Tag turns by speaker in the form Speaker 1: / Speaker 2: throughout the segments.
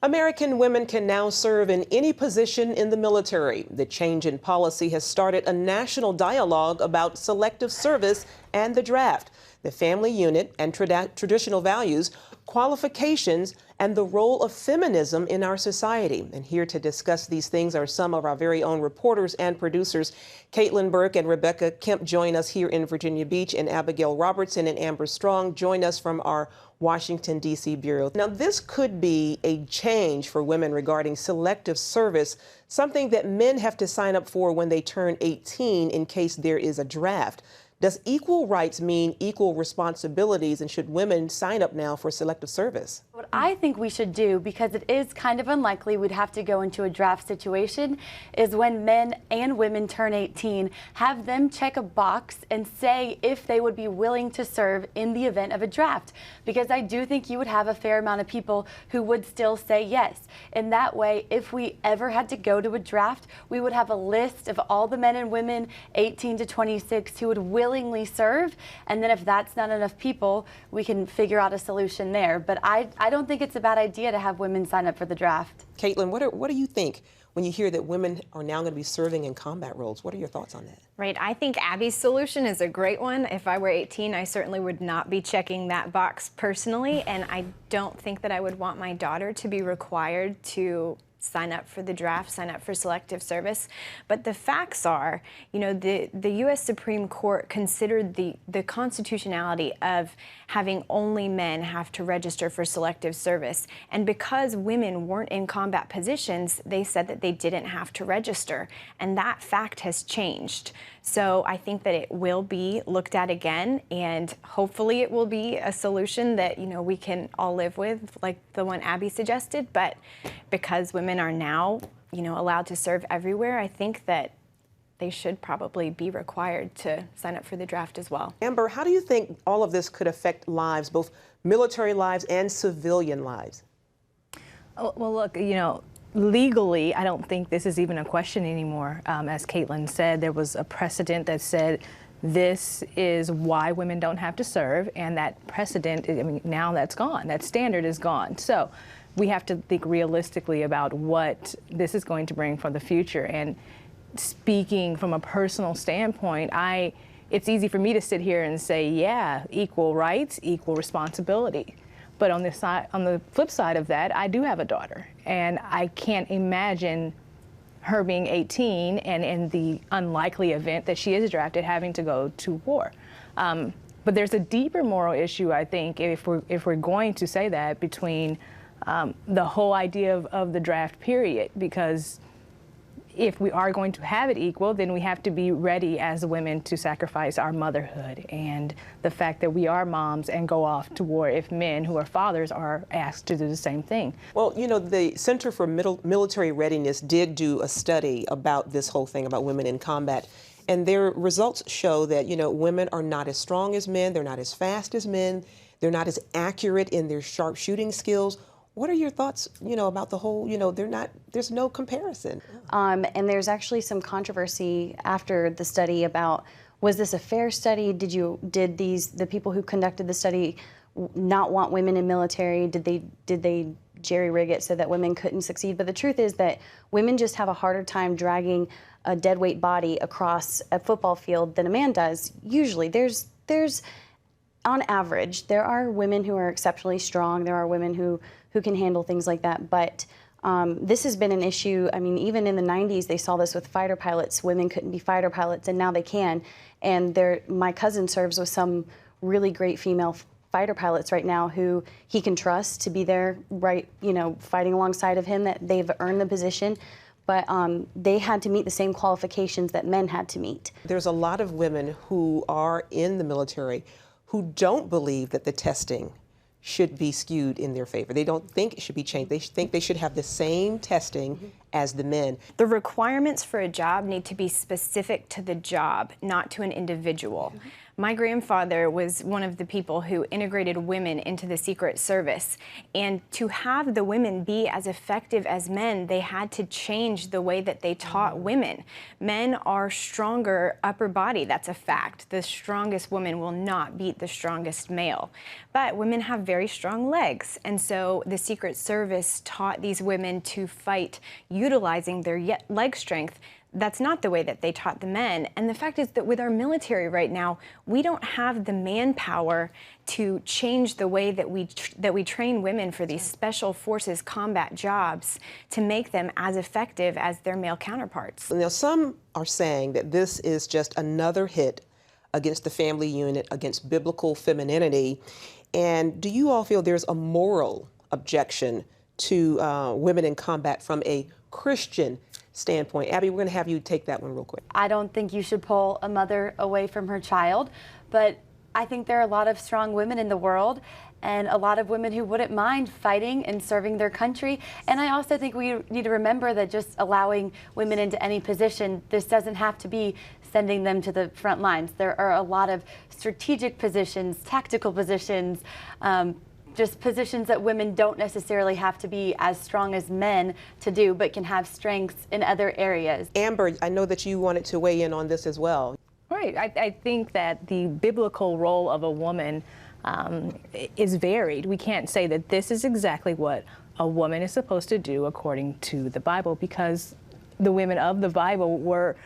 Speaker 1: American women can now serve in any position in the military. The change in policy has started a national dialogue about selective service and the draft, the family unit and traditional values, qualifications, and the role of feminism in our society. And here to discuss these things are some of our very own reporters and producers. Caitlin Burke and Rebecca Kemp join us here in Virginia Beach, and Abigail Robertson and Amber Strong join us from our Washington, D.C. Bureau. Now, this could be a change for women regarding selective service, something that men have to sign up for when they turn 18 in case there is a draft. Does equal rights mean equal responsibilities, and should women sign up now for selective service?
Speaker 2: What I think we should do, because it is kind of unlikely we'd have to go into a draft situation, is when men and women turn 18, have them check a box and say if they would be willing to serve in the event of a draft. Because I do think you would have a fair amount of people who would still say yes. And that way, if we ever had to go to a draft, we would have a list of all the men and women 18 to 26 who would willingly serve, and then if that's not enough people, we can figure out a solution there. But I don't think it's a bad idea to have women sign up for the draft.
Speaker 1: Caitlin, what do you think when you hear that women are now going to be serving in combat roles? What are your thoughts on that?
Speaker 3: Right, I think Abby's solution is a great one. If I were 18, I certainly would not be checking that box personally, and I don't think that I would want my daughter to be required to sign up for the draft, sign up for selective service. But the facts are, you know, the U.S. Supreme Court considered the constitutionality of having only men have to register for selective service. And because women weren't in combat positions, they said that they didn't have to register. And that fact has changed. So I think that it will be looked at again, and hopefully it will be a solution that, you know, we can all live with, like the one Abby suggested. But because women are now, you know, allowed to serve everywhere, I think that they should probably be required to sign up for the draft as well.
Speaker 1: Amber, how do you think all of this could affect lives, both military lives and civilian lives?
Speaker 4: Oh, well, look, you know, legally, I don't think this is even a question anymore. As Caitlin said, there was a precedent that said this is why women don't have to serve, and that precedent, I mean, now that's gone. That standard is gone. So we have to think realistically about what this is going to bring for the future. And speaking from a personal standpoint, it's easy for me to sit here and say, yeah, equal rights, equal responsibility. But on the flip side of that, I do have a daughter, and I can't imagine her being 18 and in the unlikely event that she is drafted having to go to war. But there's a deeper moral issue, I think, if we're going to say that, between the whole idea of the draft period, because if we are going to have it equal, then we have to be ready as women to sacrifice our motherhood and the fact that we are moms and go off to war if men who are fathers are asked to do the same thing.
Speaker 1: Well, you know, the Center for Military Readiness did do a study about this whole thing about women in combat, and their results show that, you know, women are not as strong as men, they're not as fast as men, they're not as accurate in their sharp shooting skills. What are your thoughts, you know, about the whole, you know, there's no comparison?
Speaker 5: And there's actually some controversy after the study about, was this a fair study? Did the people who conducted the study not want women in military? Did they jerry-rig it so that women couldn't succeed? But the truth is that women just have a harder time dragging a deadweight body across a football field than a man does. Usually, there's on average, there are women who are exceptionally strong. There are women who can handle things like that. But this has been an issue. I mean, even in the 90s, they saw this with fighter pilots. Women couldn't be fighter pilots, and now they can. And my cousin serves with some really great female fighter pilots right now who he can trust to be there, right, you know, fighting alongside of him, that they've earned the position. But they had to meet the same qualifications that men had to meet.
Speaker 1: There's a lot of women who are in the military who don't believe that the testing should be skewed in their favor. They don't think it should be changed. They think they should have the same testing as the men.
Speaker 3: The requirements for a job need to be specific to the job, not to an individual. My grandfather was one of the people who integrated women into the Secret Service. And to have the women be as effective as men, they had to change the way that they taught women. Men are stronger upper body, that's a fact. The strongest woman will not beat the strongest male. But women have very strong legs. And so the Secret Service taught these women to fight utilizing their leg strength. That's not the way that they taught the men. And the fact is that with our military right now, we don't have the manpower to change the way that we train women for these special forces combat jobs to make them as effective as their male counterparts.
Speaker 1: Now, some are saying that this is just another hit against the family unit, against biblical femininity. And do you all feel there's a moral objection to women in combat from a Christian standpoint? Abby, we're going to have you take that one real quick.
Speaker 2: I don't think you should pull a mother away from her child, but I think there are a lot of strong women in the world and a lot of women who wouldn't mind fighting and serving their country. And I also think we need to remember that just allowing women into any position, this doesn't have to be sending them to the front lines. There are a lot of strategic positions, tactical positions, just positions that women don't necessarily have to be as strong as men to do, but can have strengths in other areas.
Speaker 1: Amber, I know that you wanted to weigh in on this as well.
Speaker 4: Right. I think that the biblical role of a woman is varied. We can't say that this is exactly what a woman is supposed to do according to the Bible, because the women of the Bible were,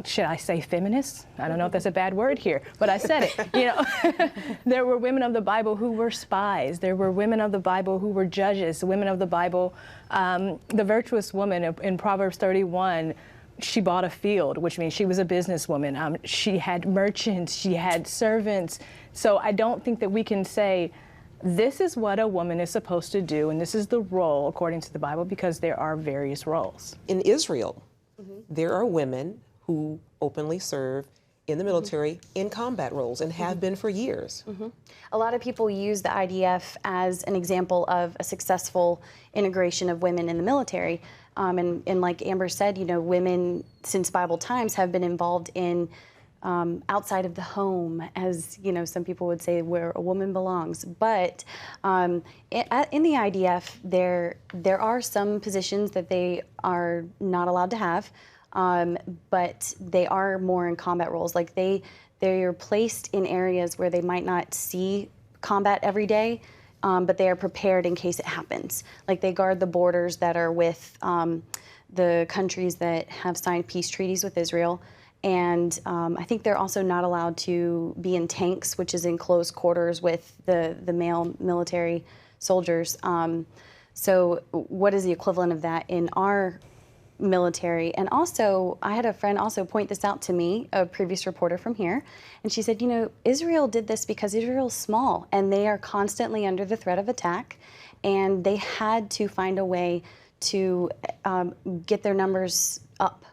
Speaker 4: should I say feminists? I don't know if that's a bad word here, but I said it. You know, there were women of the Bible who were spies. There were women of the Bible who were judges. Women of the Bible, the virtuous woman in Proverbs 31, she bought a field, which means she was a businesswoman. She had merchants, she had servants. So I don't think that we can say this is what a woman is supposed to do and this is the role according to the Bible, because there are various roles.
Speaker 1: In Israel, there are women who openly serve in the military in combat roles and have been for years.
Speaker 5: A lot of people use the IDF as an example of a successful integration of women in the military. And like Amber said, you know, women since Bible times have been involved in outside of the home, as you know, some people would say where a woman belongs. But in the IDF, there are some positions that they are not allowed to have. But they are more in combat roles. Like they're placed in areas where they might not see combat every day, but they are prepared in case it happens. Like they guard the borders that are with the countries that have signed peace treaties with Israel. And I think they're also not allowed to be in tanks, which is in close quarters with the male military soldiers. So what is the equivalent of that in our military? And also, I had a friend also point this out to me, a previous reporter from here, and she said, you know, Israel did this because Israel's small and they are constantly under the threat of attack, and they had to find a way to get their numbers up.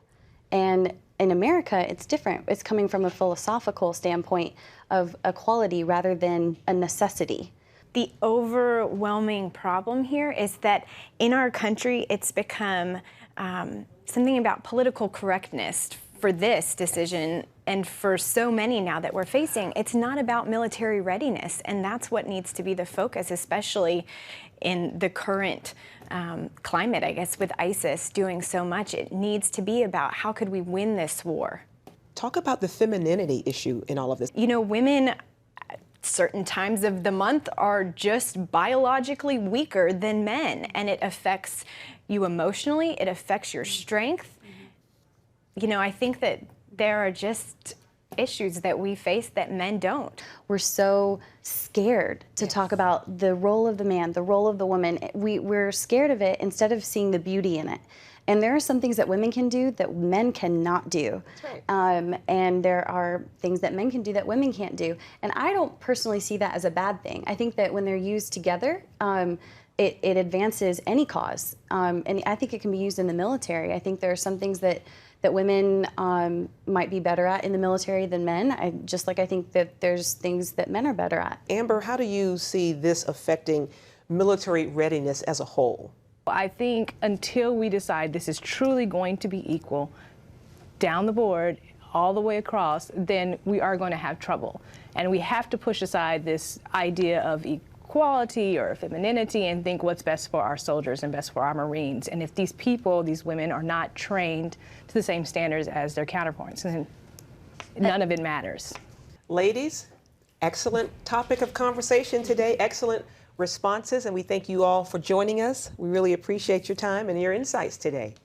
Speaker 5: And in America, it's different. It's coming from a philosophical standpoint of equality rather than a necessity.
Speaker 3: The overwhelming problem here is that in our country, it's become something about political correctness for this decision, and for so many now that we're facing. It's not about military readiness, and that's what needs to be the focus, especially in the current climate, I guess, with ISIS doing so much. It needs to be about how could we win this war.
Speaker 1: Talk about the femininity issue in all of this.
Speaker 3: You know, women at certain times of the month are just biologically weaker than men, and it affects you emotionally, it affects your strength. You know, I think that there are just issues that we face that men don't.
Speaker 5: We're so scared to talk about the role of the man, the role of the woman. We're scared of it instead of seeing the beauty in it. And there are some things that women can do that men cannot do. That's right. And there are things that men can do that women can't do. And I don't personally see that as a bad thing. I think that when they're used together, it advances any cause. And I think it can be used in the military. I think there are some things that women might be better at in the military than men, just like I think that there's things that men are better at.
Speaker 1: Amber, how do you see this affecting military readiness as a whole?
Speaker 4: I think until we decide this is truly going to be equal down the board, all the way across, then we are going to have trouble. And we have to push aside this idea of equality or femininity and think what's best for our soldiers and best for our Marines. And if these people, these women, are not trained to the same standards as their counterparts, then none of it matters.
Speaker 1: Ladies, excellent topic of conversation today, excellent responses, and we thank you all for joining us. We really appreciate your time and your insights today.